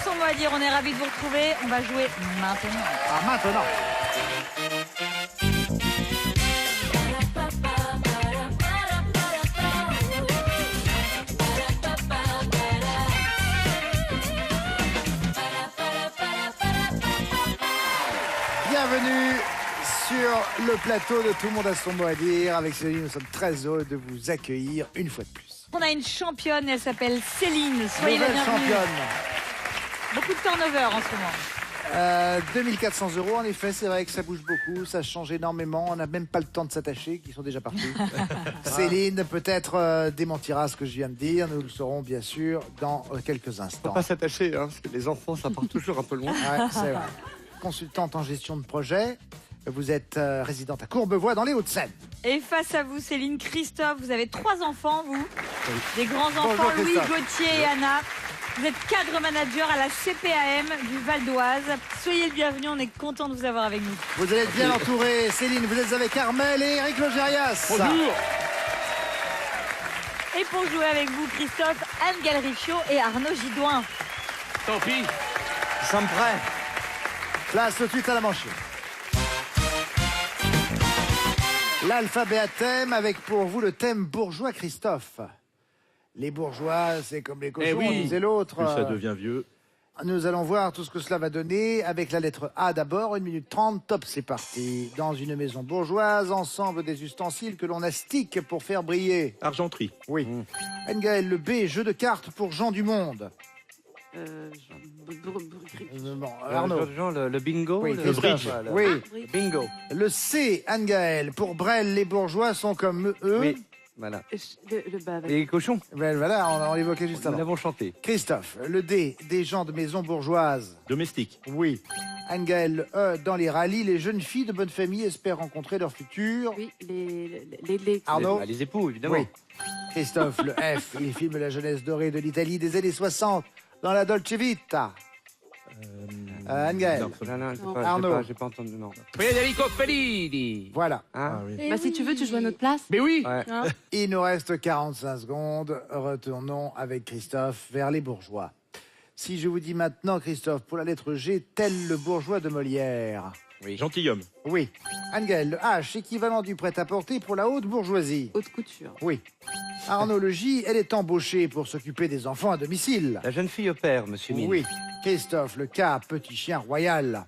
son mot à dire, on est ravis de vous retrouver. On va jouer maintenant. Ah, maintenant. Bienvenue sur le plateau de Tout le monde a son mot à dire. Avec Céline, nous sommes très heureux de vous accueillir une fois de plus. On a une championne, elle s'appelle Céline. Soyez la Nouvelle bienvenue. championne. Beaucoup de turnover en ce moment. 2400 €, en effet, c'est vrai que ça bouge beaucoup, ça change énormément, on n'a même pas le temps de s'attacher, qui sont déjà partis. Céline peut-être démentira ce que je viens de dire, nous le saurons bien sûr dans quelques Faut instants. pas s'attacher, hein, parce que les enfants, ça part toujours un peu loin. Ouais, c'est vrai. Consultante en gestion de projet, vous êtes résidente à Courbevoie dans les Hauts-de-Seine. Et face à vous, Céline, Christophe, vous avez 3 enfants, vous. Des grands-enfants, Bonjour, Louis, Christophe. Gauthier et Anna. Vous êtes cadre manager à la CPAM du Val d'Oise. Soyez le bienvenu, on est content de vous avoir avec nous. Vous allez être bien entouré. Céline, vous êtes avec Armel et Eric Logérias. Bonjour. Et pour jouer avec vous, Christophe, Anne Galrichaud et Arnaud Gidouin. Tant pis. Nous sommes prêts. Place tout de suite à la manche. L'alphabet à thème avec pour vous le thème bourgeois, Christophe. Les bourgeois, c'est comme les cochons, disait l'autre. Plus ça devient vieux. Nous allons voir tout ce que cela va donner avec la lettre A d'abord, 1 minute 30, top, c'est parti. Dans une maison bourgeoise, ensemble des ustensiles que l'on astique pour faire briller. Argenterie. Oui. Ngaël, le B, jeu de cartes pour Jean du Monde. Bon, Arnaud. Jean, le bingo. Oui, le Christophe. bridge. Oui. Bingo. Le C, Anne-Gaëlle. Pour Brel, les bourgeois sont comme eux. Oui, voilà. Le bas, Et les cochons, Ben voilà, on l'évoquait juste nous avant. l'avons chanté. Christophe, le D, des gens de maison bourgeoise. Domestique. Oui. Anne-Gaëlle, le E, dans les rallyes, les jeunes filles de bonne famille espèrent rencontrer leur futur. oui, les Arnaud. Les époux, évidemment. Oui. Christophe, le F, il filme la jeunesse dorée de l'Italie des années 60 dans la Dolce Vita. Anne-Gaëlle. Non, Non. Arnaud. j'ai pas entendu, non. Federico Fellini. Voilà. Hein oui. Bah, si tu veux, tu joues à notre place. Mais oui. Ouais. Hein Il nous reste 45 secondes. Retournons avec Christophe vers les bourgeois. Si je vous dis maintenant, Christophe, pour la lettre G, tel le bourgeois de Molière. Gentilhomme. Oui. Anne-Gaëlle, le H, équivalent du prêt-à-porter pour la haute bourgeoisie. Haute couture. Oui. Arnaud, le J, elle est embauchée pour s'occuper des enfants à domicile. La jeune fille au père, monsieur Mine. Oui. Christophe, le K, petit chien royal.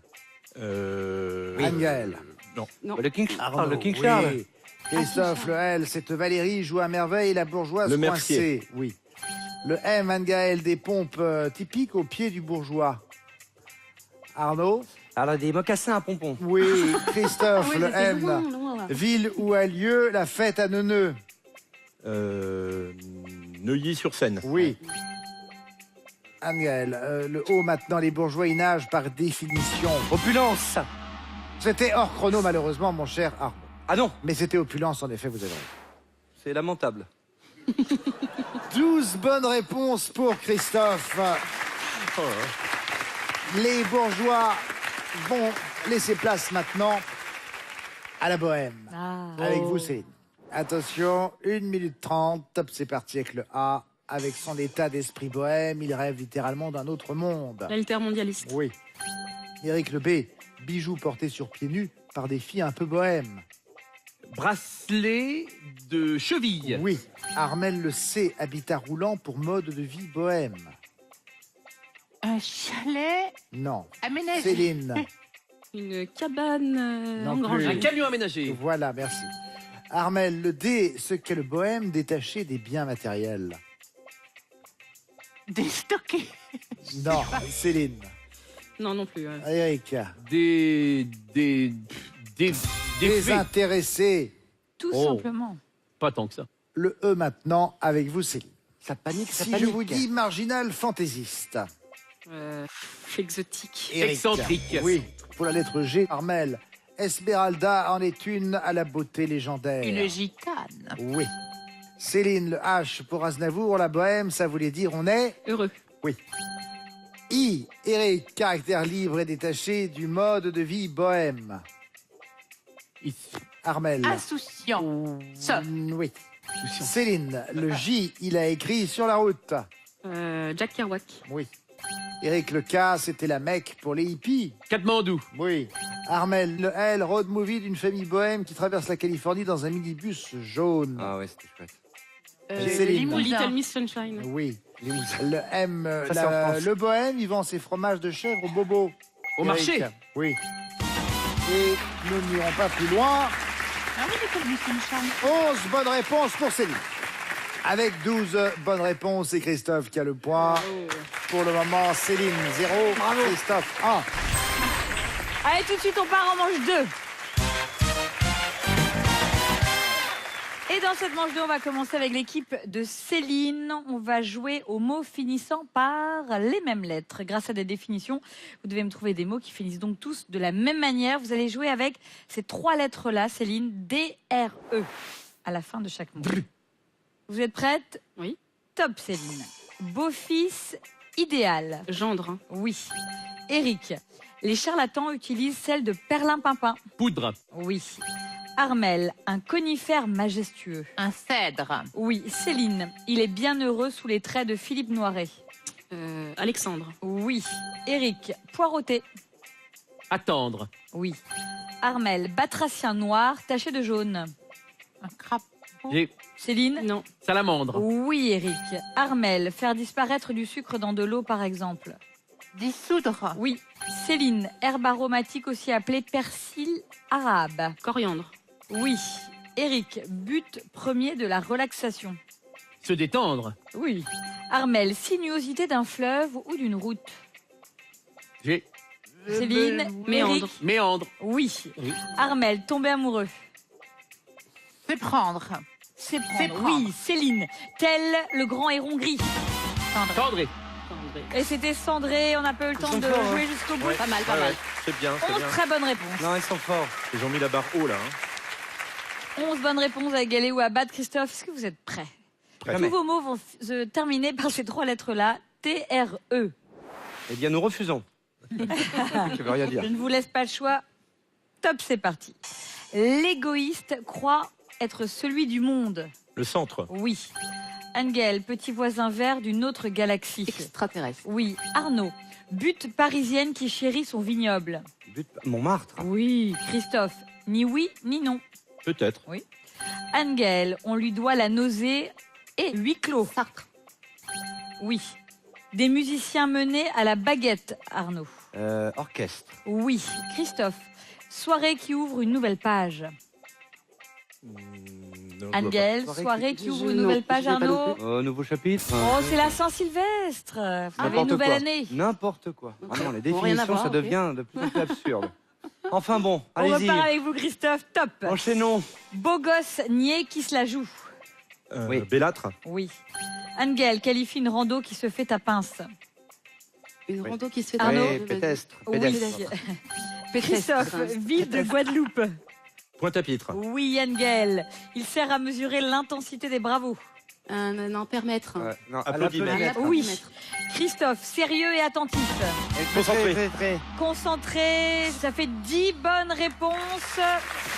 Anne-Gaëlle. Non. Non. Le King Arnaud, Charles. Le King oui. Charles. Christophe, le L, cette Valérie joue à merveille la bourgeoise Le coincée. Mercier. Oui. Le M, Anne-Gaëlle, des pompes typiques au pied du bourgeois. Arnaud. Alors, des mocassins à pompons. Oui. Christophe, Oui, le mais c'est M. loin, loin, là. Ville où a lieu la fête à Neuneu. Neuilly-sur-Seine. Oui. Anne-Gaëlle, le O maintenant, les bourgeois y nagent par définition. Opulence. C'était hors chrono malheureusement, mon cher Arnaud. Ah non, Mais c'était opulence en effet, vous avez raison. c'est lamentable. 12 bonnes réponses pour Christophe. Les bourgeois vont laisser place maintenant à la bohème. Ah. Avec vous, Céline. Attention, 1 minute 30, top, c'est parti avec le A. Avec son état d'esprit bohème, il rêve littéralement d'un autre monde. L'altermondialiste. Oui. Éric le B, bijoux portés sur pieds nus par des filles un peu bohèmes. Bracelet de cheville. Oui. Armel le C, habitat roulant pour mode de vie bohème. Un chalet Non. aménagé. Céline. Une cabane Non engrangée. plus. Un camion aménagé. Voilà, merci. Armel, le D, ce qu'est le bohème détaché des biens matériels. Déstocké. Non, Céline. Non, non plus. Eric. Des faits. Désintéressé. Tout Oh. simplement. Pas tant que ça. Le E maintenant avec vous, Céline. Ça panique, ça Si panique. je vous dis marginal fantaisiste. Exotique. Eric. Excentrique. Oui, pour la lettre G, Armel. Esmeralda en est une à la beauté légendaire. Une gitane. Oui. Céline, le H pour Aznavour, la bohème, ça voulait dire on est. Heureux. Oui. I, Eric, caractère libre et détaché du mode de vie bohème. Armel. Insouciant. Ça. Oui. Céline, le J, il a écrit sur la route. Jack Kerouac. Oui. Eric, le K, c'était la Mecque pour les hippies. Katmandou. Oui. Armel, le L, road movie d'une famille bohème qui traverse la Californie dans un minibus jaune. Ah ouais, c'était chouette. Céline. Little Miss Sunshine. Oui. Le M, Ça, c'est en France. le bohème, il vend ses fromages de chèvre au bobo. Au Eric. marché. Oui. Et nous n'irons pas plus loin. Ah oui, Little Miss Sunshine. 11 bonnes réponses pour Céline. Avec 12 bonnes réponses, c'est Christophe qui a le point. Pour le moment, Céline 0, Christophe 1. Allez, tout de suite, on part en manche 2. Et dans cette manche 2, on va commencer avec l'équipe de Céline. On va jouer aux mots finissant par les mêmes lettres. Grâce à des définitions, vous devez me trouver des mots qui finissent donc tous de la même manière. Vous allez jouer avec ces 3 lettres-là, Céline, D-R-E, à la fin de chaque mot. Vous êtes prête? Oui. Top, Céline. Beau-fils idéal. Gendre. Hein. Oui. Eric, les charlatans utilisent celle de perlimpinpin. Poudre. Oui. Armel, un conifère majestueux. Un cèdre. Oui. Céline, il est bien heureux sous les traits de Philippe Noiret. Alexandre. Oui. Eric, poireauté. Attendre. Oui. Armel, batracien noir taché de jaune. Un crapaud. J'ai Céline? Non. salamandre. Oui, Eric. Armel, faire disparaître du sucre dans de l'eau, par exemple. Dissoudre. Oui. Céline, herbe aromatique aussi appelée persil arabe. Coriandre. Oui. Eric, but premier de la relaxation. Se détendre. Oui. Armel, sinuosité d'un fleuve ou d'une route. J'ai Céline, Méandre. Eric. méandre. Oui. Oui. Armel, tomber amoureux. C'est prendre. C'est C'est prendre. prendre. Oui. Céline, tel le grand héron gris. Tendre. Tendré. Et c'était Cendré, on n'a pas eu le temps sont de forts, jouer jusqu'au bout. Ouais. Pas mal, pas Ouais, mal. ouais. C'est bien, c'est 11 bien. très bonnes réponses. Non, ils sont forts. Ils ont mis la barre haut là. Hein. 11 bonnes réponses à égaler ou à battre. Christophe, est-ce que vous êtes prêts? Jamais. Tous vos mots vont se terminer par ces 3 lettres-là. T-R-E. Eh bien, nous refusons. Je veux rien dire. Je ne vous laisse pas le choix. Top, c'est parti. L'égoïste croit être celui du monde. Le centre. Oui. Angel, petit voisin vert d'une autre galaxie. Extraterrestre. Oui. Arnaud, butte parisienne qui chérit son vignoble. Montmartre. Oui. Christophe, ni oui ni non. Peut-être. Angel, on lui doit la nausée et huis clos. Sartre. Oui. Des musiciens menés à la baguette, Arnaud. Orchestre. Oui. Christophe, soirée qui ouvre une nouvelle page. Angel, soirée qui ouvre une nouvelle page, Arnaud. Nouveau chapitre. Oh, c'est la Saint-Sylvestre. Vous avez une N'importe nouvelle quoi. année. N'importe quoi. Vraiment, les Pour rien définitions, avoir, ça ok. devient de plus en plus absurde. Enfin bon, On allez-y. repart avec vous, Christophe. Top. Enchaînons. Beau gosse niais qui se la joue. Oui. Bellâtre. Oui. Angel qualifie une rando qui se fait à pince. Une Oui. rando qui se fait Arnaud. Oui, pédestre. Oui. Pédestre. Christophe, ville de Guadeloupe. Pointe-à-Pitre. Oui, Angel. Il sert à mesurer l'intensité des bravos. Un permettre. Ouais, non, Applaudimètre. l'applaudimètre. Oui. Christophe, sérieux et attentif. Concentré. Très. Concentré, ça fait 10 bonnes réponses.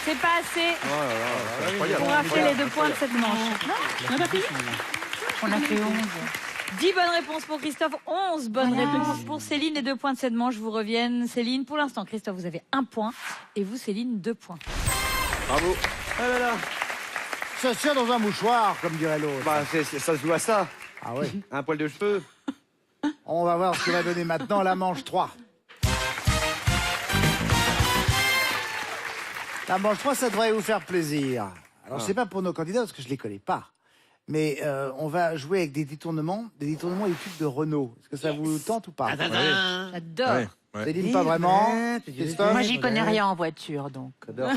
C'est pas assez Oh là là, C'est incroyable. pour rafler les 2 points de cette manche. On a fait 11. 10 bonnes réponses pour Christophe, 11 bonnes réponses pour Céline. Les 2 points de cette manche vous reviennent. Céline, pour l'instant, Christophe, vous avez 1 point. Et vous, Céline, 2 points. Bravo. Ah là là. Ça se tient dans un mouchoir, comme dirait l'autre. Bah, ça se joue à ça. Ah oui. Un poil de cheveux. On va voir ce que va donner maintenant la manche 3. La manche 3, ça devrait vous faire plaisir. Alors, c'est pas pour nos candidats, parce que je les connais pas. Mais on va jouer avec des détournements YouTube de Renault. Est-ce que ça vous tente ou pas J'adore. Ouais, ouais. Céline, pas vraiment. Christophe, Moi, j'y connais rien en voiture, donc. J'adore.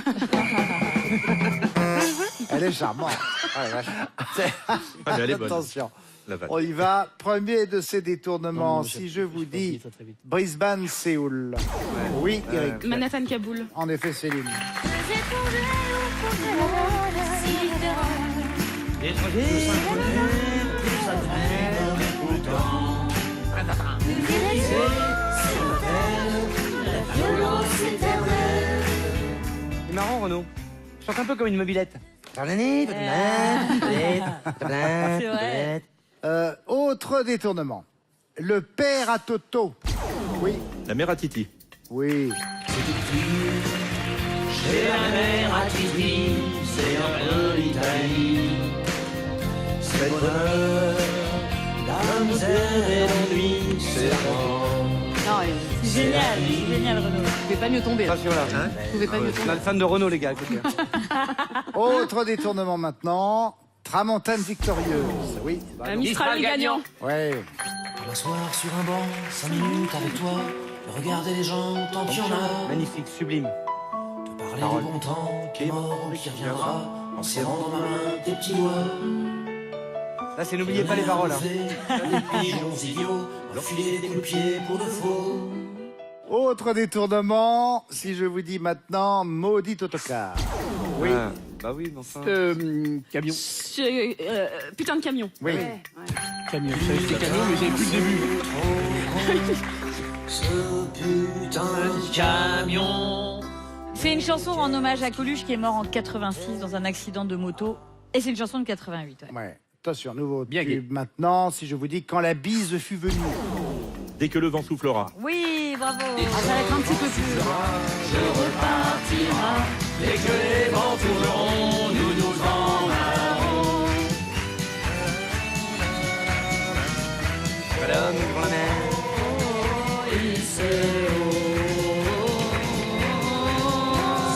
Elle est charmante. Ah, la vache. Ah, mais elle est bonne. Attention. La vanne. On y va. Premier de ces détournements, si je vous dis Brisbane, Séoul. Oui, Eric. Manhattan, Kaboul. En effet, Céline. C'est marrant, Renaud. Je chante un peu comme une mobilette. C'est vrai. Autre détournement. Le père à Toto. Oui. La mère à Titi. Oui. Chez la mère à Titi, c'est un peu l'Italie. C'est le bonheur, la misère et l'ennui, c'est la mort. Non, C'est génial, Renaud. vous pouvez pas mieux tomber. Là. Attention là. Vous pouvez pas mieux On a tomber. le fan de Renault, les gars, écoutez. Autre détournement maintenant. Tramontane victorieuse. Oui. Mistral gagnant. Ouais. M'asseoir sur un banc, 5 minutes avec toi, regarder les gens tant qu'il y en a. Magnifique, sublime. Te parler du bon temps qui est mort ou qui reviendra, en serrant dans ma main tes petits doigts. Là, c'est n'oubliez pas les paroles. Hein. Des pigeons idiots, leur filer des coups de pied pour de faux. Autre détournement. Si je vous dis maintenant, maudit autocar. Oui. Ah, bah oui, mais enfin. Camion. Putain de camion. Oui. Ouais. Camion. Je savais que c'était camion, mais j'avais plus le début. Ce putain de camion. C'est une chanson en hommage à Coluche qui est mort en 86 dans un accident de moto. Et c'est une chanson de 88. Ouais. Ouais. Attention, nouveau Bien tube maintenant. Si je vous dis quand la bise fut venue. Dès que le vent soufflera. Oui, bravo. Ah, ça va être un petit peu plus. Je repartira, dès que les vents tourneront, nous nous en allons. Madame, devant la mer.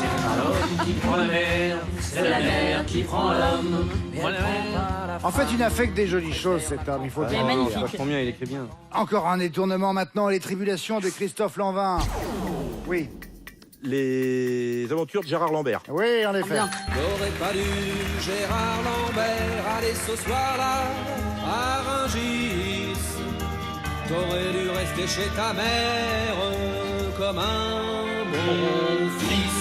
C'est pas l'homme qui prend la mer, c'est la mer qui prend l'homme. En fait, il n'a fait que des jolies choses, cet homme, il faut le Il est dire. magnifique. Vachement bien, il écrit bien. Encore un détournement maintenant, les tribulations de Christophe Lanvin. Oui, Les aventures de Gérard Lambert. oui, en effet. Bien. T'aurais pas dû, Gérard Lambert, aller ce soir-là à Rungis. T'aurais dû rester chez ta mère comme un bon fils.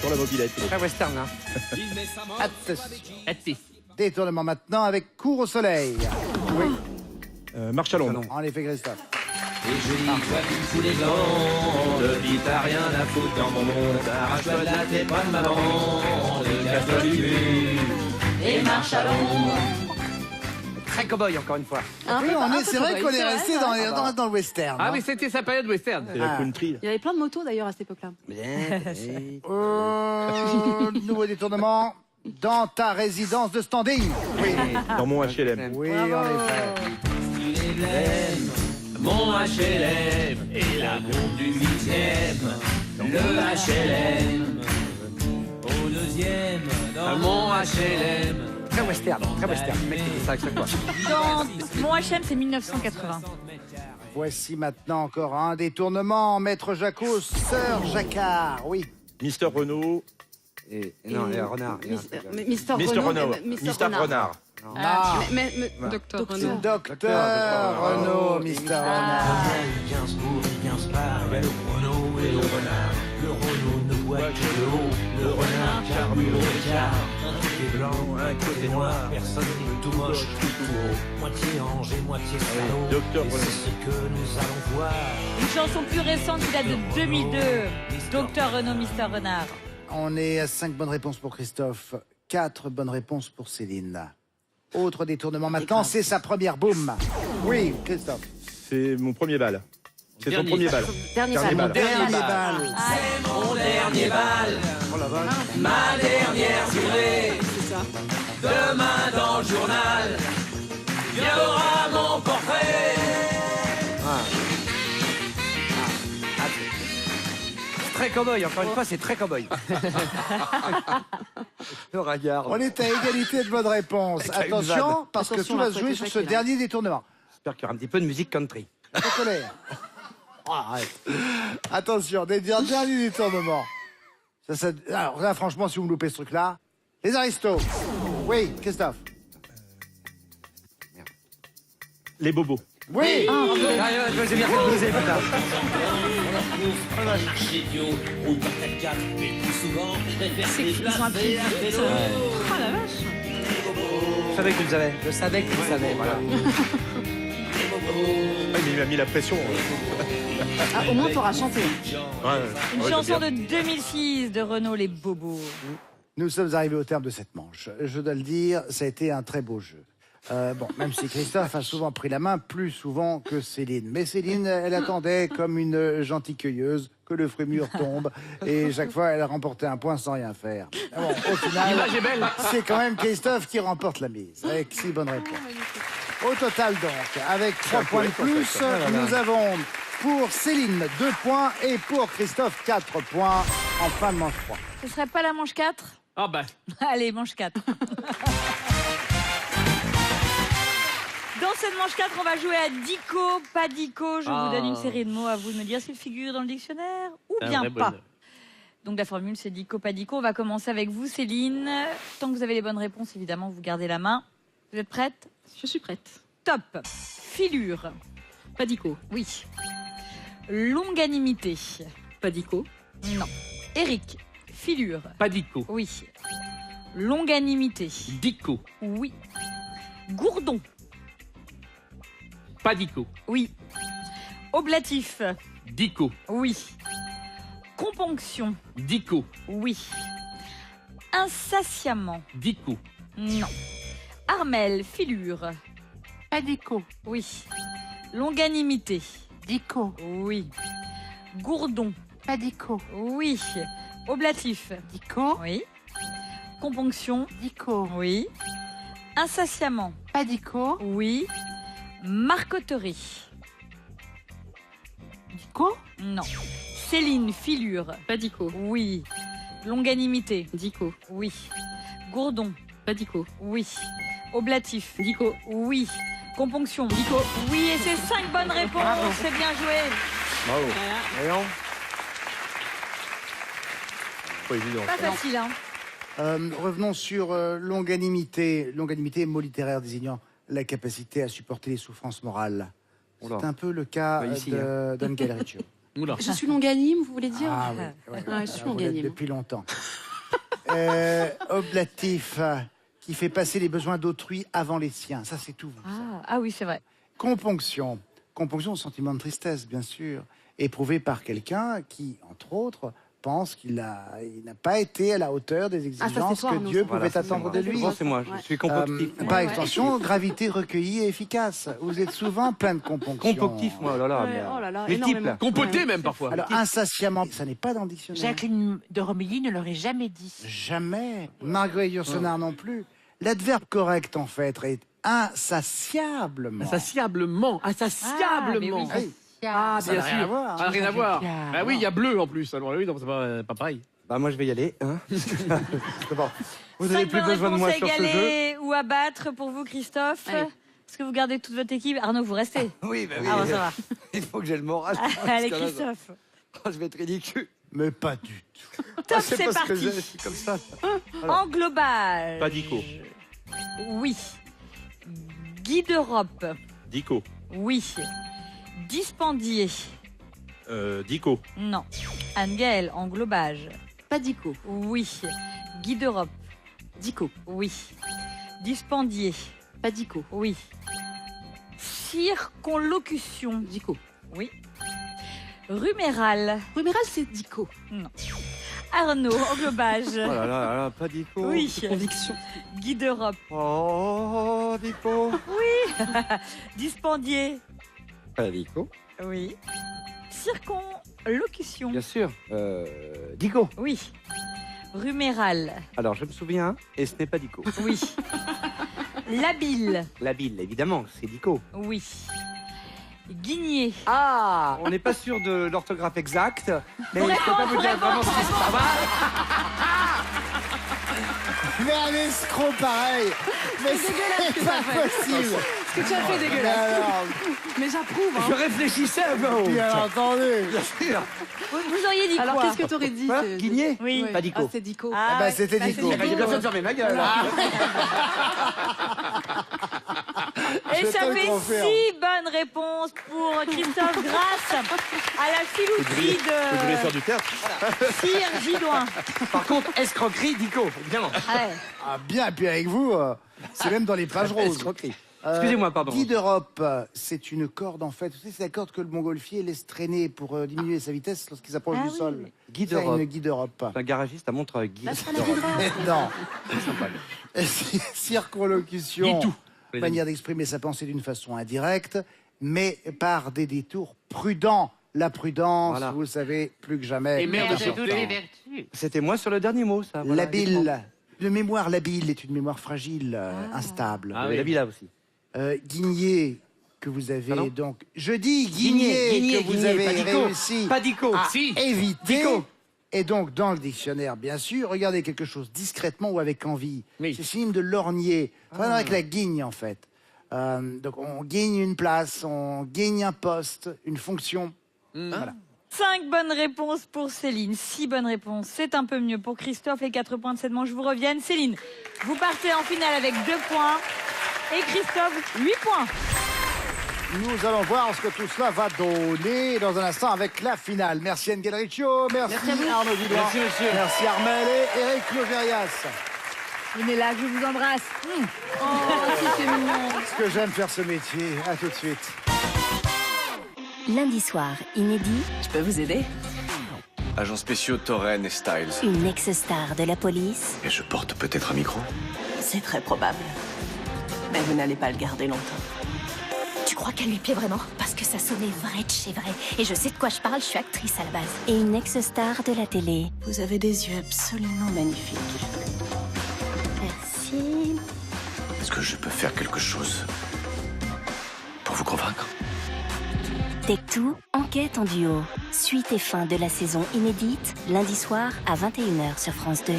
Sur la mobilette. Très western, là. Il met sa mort Attention. Détournement maintenant avec Cours au soleil. Oui, Marche à Londres. en effet, Christophe. Et je dis, toi qui fous les glandes, dis t'as rien à foutre dans mon monde. Arrache-toi de là, t'es pas de ma bande, casse-toi du cul et marche à Londres. Très cow-boy, encore une fois. Oui, c'est vrai qu'on est resté dans le western. Ah, hein. mais c'était sa période western. C'est la country. Il y avait plein de motos d'ailleurs à cette époque-là. Nouveau détournement. Dans ta résidence de standing. Oui, Dans mon HLM. oui, en effet. Il est blême, mon HLM et la bombe du 8e. Le HLM, au 2e, dans mon HLM. Très western, très western. Le mec qui dit ça à chaque fois. Dans mon HM, c'est 1980. Voici maintenant encore un détournement. Maître Jacot, Sœur Jacquard. Oui. Mister Renault. Et non, et Renard. Mister Mister Renaud. Renault. Mister Renard. Ah, Docteur c'est Docteur Renaud, Mister Renard. Il vient se bourre, il vient se barre, il y a le Renault et le renard. Le Renault ne boit que de l'eau, le renard carbure au quart. Un côté blanc, un côté noir, personne n'est tout moche, tout haut. Moitié ange et moitié salaud, Docteur et Renaud. c'est ce que nous allons voir. Une chanson plus récente qui date de 2002. Docteur Renaud, Mister Renard. On est à 5 bonnes réponses pour Christophe, 4 bonnes réponses pour Céline. Autre détournement maintenant, c'est sa première boum. Oui, Christophe. C'est mon premier bal. C'est son Dernier. premier bal. Dernier Dernier bal. bal. Dernier bal. bal. C'est mon dernier bal, ma dernière journée. Demain dans le journal, il y aura mon portrait. Très cow-boy, encore une fois, c'est très cow-boy. Le regard. On est à égalité de bonnes réponses. Avec une Attention, vanne. parce que Attention, tout va là, se faut jouer être sur ce facile, hein. dernier détournement. J'espère qu'il y aura un petit peu de musique country. Colère. Attention, dernier détournement. Alors là, franchement, si vous me loupez ce truc-là, les aristos. Oui, Christophe. Les bobos. Oui. Je vous ai bien fait poser, putain. Chez Bio, ou par 4x4, mais plus souvent, je préfère C'est qu'ils ont un pied vite. Oh la vache. Je savais que tu le savais. Je savais que tu le savais, voilà. Ah, mais il m'a mis la pression. Ah, au moins, t'auras chanté. Une chanson de 2006 de Renaud, Les Bobos. Nous sommes arrivés au terme de cette manche. Je dois le dire, ça a été un très beau jeu. Bon, même si Christophe a souvent pris la main, plus souvent que Céline. Mais Céline, elle attendait comme une gentille cueilleuse que le fruit mûr tombe. Et chaque fois, elle a remporté un point sans rien faire. Bon, au final, L'image est belle. c'est quand même Christophe qui remporte la mise, avec 6 bonnes réponses. Au total, donc, avec 3 points de plus, nous avons pour Céline 2 points et pour Christophe 4 points en fin de manche 3. Ce serait pas la manche 4? Ah bah. Allez, manche 4. Dans cette manche 4, on va jouer à Dico, pas Dico. Je vous donne une série de mots, à vous de me dire s'ils figurent dans le dictionnaire ou bien pas. Donc la formule, c'est Dico, pas Dico. On va commencer avec vous, Céline. Tant que vous avez les bonnes réponses, évidemment, vous gardez la main. Vous êtes prête? Je suis prête. Top. Filure. Pas dico. Oui. Longanimité. Pas dico. Non. Eric. Filure. Pas dico. Oui. Longanimité. Dico. Oui. Gourdon. Pas dico. Oui. Oblatif. Dico. Oui. Componction. Dico. Oui. Insatiamment. Dico. Non. Armel. Filure. Pas dico. Oui. Longanimité. Dico. Oui. Gourdon. Pas dico. Oui. Oblatif. Dico. Oui. Componction. Dico. Oui. Insatiamment. Pas dico. Oui. Marcoterie. Dico. Non. Céline. Filure. Pas dico. Oui. Longanimité. Dico. Oui. Gourdon. Pas dico. Oui. Oblatif. Dico. Oui. Componction. Dico. Oui, et c'est 5 bonnes réponses. C'est bien joué. Bravo. Voyons. Pas évident. Pas facile, hein. Revenons sur longanimité. Longanimité, mot littéraire désignant la capacité à supporter les souffrances morales. C'est un peu le cas Bah, ici, d'Angel Riccio. Oula. Je suis longanime, vous voulez dire? Ah oui, Ah, je suis vous l'êtes longanime. depuis longtemps. Oblatif, qui fait passer les besoins d'autrui avant les siens. Ça, c'est tout. Vous, ça. Ah oui, c'est vrai. Componction. Componction, sentiment de tristesse, bien sûr, éprouvé par quelqu'un qui, entre autres, pense qu'il n'a pas été à la hauteur des exigences toi, que Arnaud, Dieu ça. pouvait Voilà, attendre de lui. C'est moi, je suis compoctif. Par extension, gravité recueillie et efficace. Vous êtes souvent plein de componction. Compoctif, moi, oh là là. Ouais, mais, oh là là, les types, énormément. là. Compoté même parfois. Alors, insatiamment, ça n'est pas dans le dictionnaire. Jacqueline de Romilly ne l'aurait jamais dit. Jamais. Marguerite Yourcenar non plus. L'adverbe correct, en fait, est insatiablement. Insatiablement. Insatiablement. Ah, mais Oui. Ah, Ça n'a bien rien à sûr. voir. Ça n'a rien à voir. Bien. Bah oui, il y a bleu en plus. Alors oui, donc c'est pas pareil. Bah, moi, je vais y aller. Hein. D'abord, vous 5 n'avez plus bonnes besoin de réponses moi à sur ce jeu. égaler ou à battre pour vous, Christophe. Allez. Est-ce que vous gardez toute votre équipe? Arnaud, vous restez. Oui, bah oui. Ah bon, ça va. Il faut que j'ai le moral. Allez, Parce que là, Christophe. je vais être ridicule. Mais pas du tout. Top, C'est c'est parce que parti. je suis comme ça. Englobage. Pas Dico. Oui. Guy d'Europe. Dico. Oui. Dispendier. Dico. Non. Anne-Gaëlle, englobage. Pas dico. Oui. Guy d'Europe. Dico. Oui. Dispendier. Pas dico. Oui. Circonlocution. Dico. Oui. Ruméral. Ruméral, c'est dico. Non. Arnaud, englobage. Oh là là là, pas Dico. Oui. Conviction. Guy d'Europe. Oh, Dico. Dispendier. Pas Dico. Oui. Circonlocution. Bien sûr. Dico. Oui. Ruméral. Alors, je me souviens, et ce n'est pas Dico. Oui. Labile. La bile, évidemment, c'est Dico. Oui. Guigné. Ah, on n'est pas sûr de l'orthographe exacte, mais Faut je peux pas répondre, vous dire faut vraiment ce qui se passe. Mais un escroc pareil. Mais dégueulasse c'est que pas ça fait. possible. Ce que tu as fait Mais dégueulasse. alors, Mais j'approuve. Je Hein. réfléchissais un peu. bien entendu. Bien sûr. Vous auriez dit Alors quoi? qu'est-ce que t'aurais dit? Quoi c'est- Guigné Oui. Ouais. Pas dico. Ah, c'est dico. Ah, Ah bah, ouais. c'était Bah, Dico. c'est J'ai bien fait de fermer ma gueule. hein. Et Je ça te le fait confirme. 6 bonnes réponses pour Christophe grâce à la filouterie Vous voulez faire de du théâtre? Cyr Gidouin. Par contre, escroquerie, Dico, évidemment. Ouais. Ah bien, et puis avec vous, c'est même dans les pages roses. Escroquerie. Excusez-moi, pardon. Guy d'Europe, c'est une corde en fait. Vous savez, c'est la corde que le montgolfier laisse traîner pour diminuer sa vitesse lorsqu'il s'approche Ah du oui. sol. Guy C'est d'Europe. une Guy d'Europe. Un garagiste à Montreuil. Guy Bah, c'est d'Europe. Non. Circonlocution. Dis tout. manière d'exprimer sa pensée d'une façon indirecte, mais par des détours prudents. La prudence, Voilà. vous savez, plus que jamais. Et mère de Mère de toutes sûreté. les vertus. C'était moi sur le dernier mot, ça. voilà, exactement. Labile. Une mémoire labile est une mémoire fragile, instable. Ah oui, la villa aussi. Guigné, que vous avez Pardon donc... Je dis Guigné, que vous avez pas Dico. réussi Pas Dico. à Si. éviter. Dico. Et donc, dans le dictionnaire, bien sûr, regardez quelque chose discrètement ou avec envie. Oui. C'est synonyme de lorgner. Ça vient avec la guigne, en fait. Donc, on gagne une place, on gagne un poste, une fonction. Voilà. 5 bonnes réponses pour Céline, 6 bonnes réponses. C'est un peu mieux pour Christophe. Les 4 points de cette manche vous reviennent. Céline, vous partez en finale avec 2 points. Et Christophe, 8 points. Nous allons voir ce que tout cela va donner dans un instant avec la finale. Merci Engel Riccio, merci, Arnaud Villard, Merci, monsieur. merci Armel et Eric Logérias. Venez là, je vous embrasse. Oh, si c'est mignon. Ce que j'aime faire ce métier. À tout de suite. Lundi soir, inédit, Je peux vous aider? Agents spéciaux Torren et Styles. une ex-star de la police, Et je porte peut-être un micro. C'est très probable. Mais vous n'allez pas le garder longtemps. Tu crois qu'elle lui plaît vraiment? Parce que ça sonnait vrai de chez vrai. Et je sais de quoi je parle, je suis actrice à la base. Et une ex-star de la télé. Vous avez des yeux absolument magnifiques. Merci. Est-ce que je peux faire quelque chose pour vous convaincre? Tech2, enquête en duo. Suite et fin de la saison inédite, lundi soir à 21h sur France 2.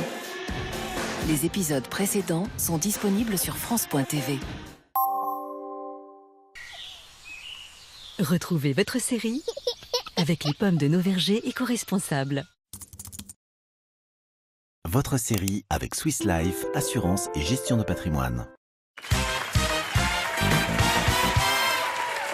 Les épisodes précédents sont disponibles sur France.tv. Retrouvez votre série avec les pommes de nos vergers éco-responsables. Votre série avec Swiss Life, assurance et gestion de patrimoine.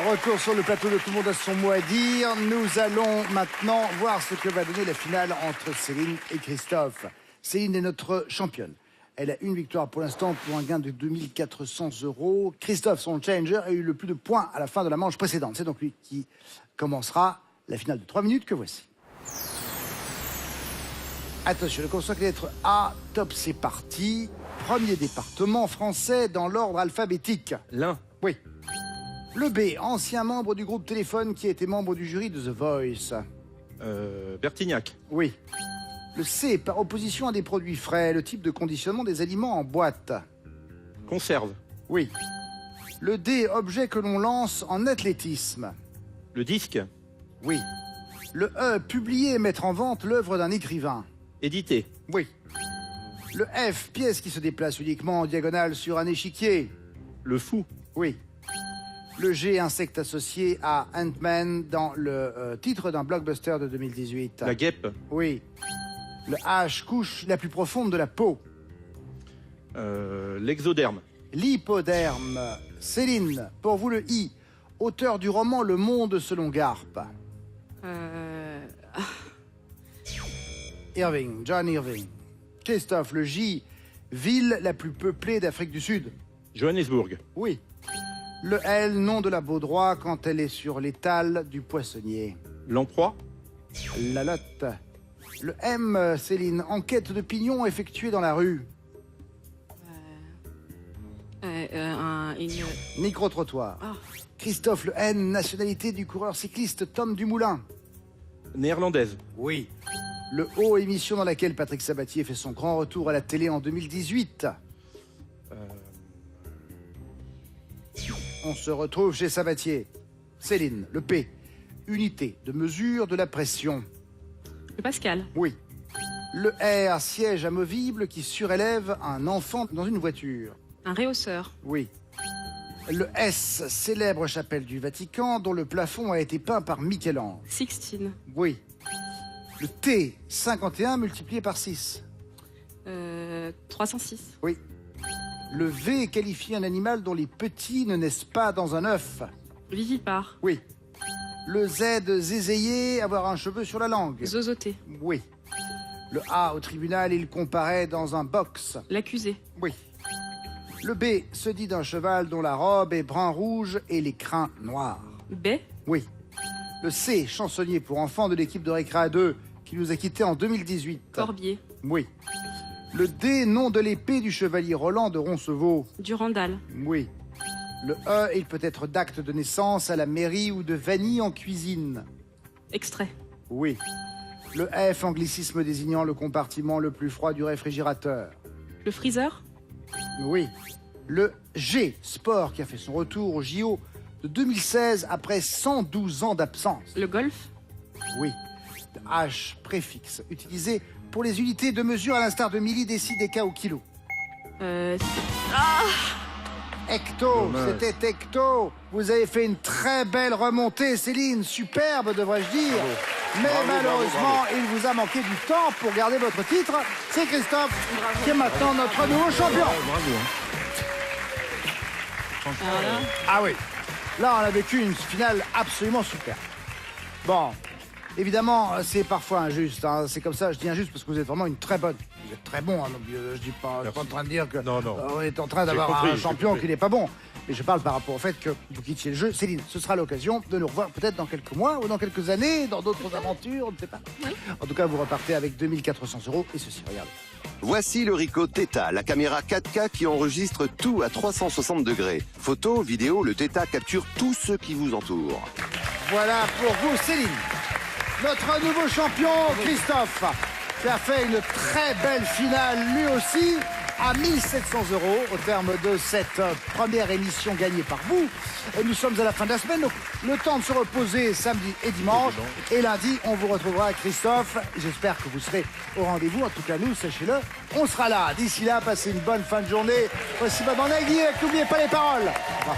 Retour sur le plateau de Tout le monde a son mot à dire. Nous allons maintenant voir ce que va donner la finale entre Céline et Christophe. Céline est notre championne. Elle a une victoire pour l'instant pour un gain de 2400 €. Christophe, son challenger, a eu le plus de points à la fin de la manche précédente. C'est donc lui qui commencera la finale de 3 minutes que voici. Attention, le constat que lettre A, top, c'est parti. Premier département français dans l'ordre alphabétique. L'un. Oui. Le B, ancien membre du groupe Téléphone qui a été membre du jury de The Voice. Bertignac. Oui. Le C, par opposition à des produits frais, le type de conditionnement des aliments en boîte. Conserve. Oui. Le D, objet que l'on lance en athlétisme. Le disque. Oui. Le E, publier et mettre en vente l'œuvre d'un écrivain. Édité. Oui. Le F, pièce qui se déplace uniquement en diagonale sur un échiquier. Le fou. Oui. Le G, insecte associé à Ant-Man dans le titre d'un blockbuster de 2018. La guêpe. Oui. Le H, couche la plus profonde de la peau. L'exoderme. L'hypoderme. Céline, pour vous le I, auteur du roman Le Monde selon Garp. Irving, John Irving. Christophe, le J, ville la plus peuplée d'Afrique du Sud. Johannesburg. Oui. Le L, nom de la Baudroie quand elle est sur l'étal du poissonnier. L'emploi. La Lotte. Le M, Céline, enquête de pignon effectuée dans la rue. Micro-trottoir. Ah. Christophe, le N, nationalité du coureur cycliste Tom Dumoulin. Néerlandaise. Oui. Le O, émission dans laquelle Patrick Sabatier fait son grand retour à la télé en 2018. On se retrouve chez Sabatier. Céline, le P, unité de mesure de la pression. Le Pascal. Oui. Le R, siège amovible qui surélève un enfant dans une voiture. Un réhausseur. Oui. Le S, célèbre chapelle du Vatican dont le plafond a été peint par Michel-Ange. Sixtine. Oui. Le T, 51 multiplié par 6. 306. Oui. Le V, qualifie un animal dont les petits ne naissent pas dans un œuf. Vivipare. Oui. Le Z, zézéyer, avoir un cheveu sur la langue. Zozoté. Oui. Le A, au tribunal, il comparaît dans un box. L'accusé. Oui. Le B, se dit d'un cheval dont la robe est brun-rouge et les crins noirs. B. Oui. Le C, chansonnier pour enfants de l'équipe de Récréa 2 qui nous a quittés en 2018. Corbier. Oui. Le D, nom de l'épée du chevalier Roland de Roncevaux. Durandal. Oui. Le E, il peut être d'acte de naissance à la mairie ou de vanille en cuisine. Extrait. Oui. Le F, anglicisme désignant le compartiment le plus froid du réfrigérateur. Le freezer. Oui. Le G, sport, qui a fait son retour au JO de 2016 après 112 ans d'absence. Le golf. Oui. Le H, préfixe, utilisé pour les unités de mesure à l'instar de milli, déci, déca ou kilo. Hecto, c'était hecto. Vous avez fait une très belle remontée, Céline. Superbe, devrais-je dire. Mais Bravo, malheureusement, bravo. il vous a manqué du temps pour garder votre titre. C'est Christophe qui est maintenant notre nouveau champion. Ah oui. Là, on a vécu une finale absolument super. Bon, évidemment, c'est parfois injuste. Hein. C'est comme ça, je dis injuste parce que vous êtes vraiment une très bonne. Vous êtes très bon. Hein, donc, je dis pas, je suis pas en train de dire que on est en train d'avoir un champion qui n'est pas bon. Et je parle par rapport au fait que vous quittiez le jeu. Céline, ce sera l'occasion de nous revoir peut-être dans quelques mois ou dans quelques années, dans d'autres aventures, on ne sait pas. Oui. En tout cas, vous repartez avec 2400 € et ceci, regardez. Voici le Ricoh Theta, la caméra 4K qui enregistre tout à 360 degrés. Photos, vidéos, le Theta capture tout ce qui vous entoure. Voilà pour vous, Céline. Notre nouveau champion, Christophe, qui a fait une très belle finale, lui aussi, à 1700 € au terme de cette première émission gagnée par vous. Nous sommes à la fin de la semaine, donc le temps de se reposer samedi et dimanche. Et lundi, on vous retrouvera, Christophe. J'espère que vous serez au rendez-vous. En tout cas, nous, sachez-le, on sera là. D'ici là, passez une bonne fin de journée. Voici Maman Nagui, n'oubliez pas les paroles. Au revoir.